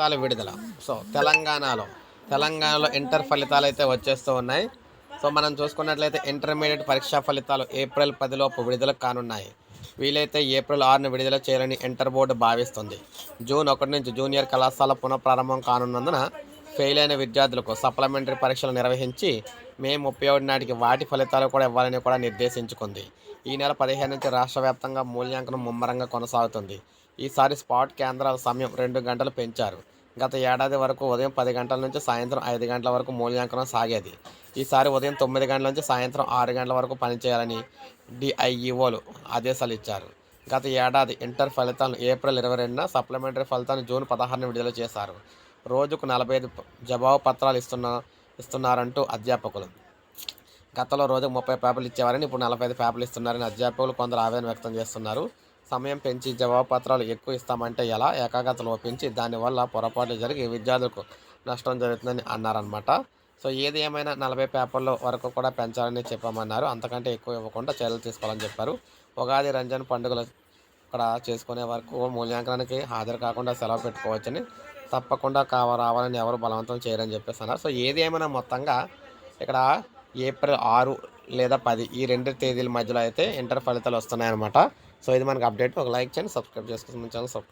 ఫలితాల విడుదల. సో తెలంగాణలో ఇంటర్ ఫలితాలు అయితే వచ్చేస్తూ ఉన్నాయి. సో మనం చూసుకున్నట్లయితే ఇంటర్మీడియట్ పరీక్షా ఫలితాలు ఏప్రిల్ 10లోపు విడుదల కానున్నాయి. వీలైతే ఏప్రిల్ 6న విడుదల చేయాలని ఇంటర్ బోర్డు భావిస్తుంది. జూన్ 1 నుంచి జూనియర్ కళాశాల పునఃప్రారంభం కానున్నందున ఫెయిల్ అయిన విద్యార్థులకు సప్లిమెంటరీ పరీక్షలు నిర్వహించి మే 31 నాటికి వాటి ఫలితాలు కూడా ఇవ్వాలని కూడా నిర్దేశించుకుంది. ఈ నెల 15 నుంచి రాష్ట్ర వ్యాప్తంగా మూల్యాంకనం ముమ్మరంగా కొనసాగుతుంది. ఈసారి స్పాట్ కేంద్రాల సమయం 2 గంటలు పెంచారు. గత ఏడాది వరకు ఉదయం 10 గంటల నుంచి సాయంత్రం 5 గంటల వరకు మూల్యాంకనం సాగేది. ఈసారి ఉదయం 9 గంటల నుంచి సాయంత్రం 6 గంటల వరకు పనిచేయాలని డిఐఈఓలు ఆదేశాలు ఇచ్చారు. గత ఏడాది ఇంటర్ ఫలితాలను ఏప్రిల్ 22న, సప్లిమెంటరీ ఫలితాలను జూన్ 16న విడుదల చేశారు. రోజుకు 45 జవాబు పత్రాలు ఇస్తున్నారంటూ అధ్యాపకులు. గతంలో రోజుకు 30 పేపర్లు ఇచ్చేవారని ఇప్పుడు 45 పేపర్లు ఇస్తున్నారని అధ్యాపకులు కొందరు ఆవేదన వ్యక్తం చేస్తున్నారు. సమయం పెంచి జవాబు పత్రాలు ఎక్కువ ఇస్తామంటే ఎలా? ఏకాగ్రత లోపించి దానివల్ల పొరపాట్లు జరిగి విద్యార్థులకు నష్టం జరుగుతుందని అన్నారనమాట. సో ఏది ఏమైనా 40 పేపర్ల వరకు కూడా పెంచాలని చెప్పామన్నారు. అంతకంటే ఎక్కువ ఇవ్వకుండా చర్యలు తీసుకోవాలని చెప్పారు. ఉగాది, రంజాన్ పండుగలు ఇక్కడ చేసుకునే వరకు మూల్యాంకనానికి హాజరు కాకుండా సెలవు పెట్టుకోవచ్చని, తప్పకుండా రావాలని ఎవరు బలవంతం చేయరని చెప్పేసి అన్నారు. సో ఏది ఏమైనా మొత్తంగా ఇక్కడ ఏప్రిల్ 6 లేదా 10 ఈ 2 తేదీల మధ్యలో అయితే ఇంటర్ ఫలితాలు వస్తున్నాయన్నమాట. సో ఇది మనకు అప్డేట్. ఒక లైక్ చేయండి, సబ్స్క్రైబ్ చేసుకోండి, మన ఛానల్ సబ్స్క్రైబ్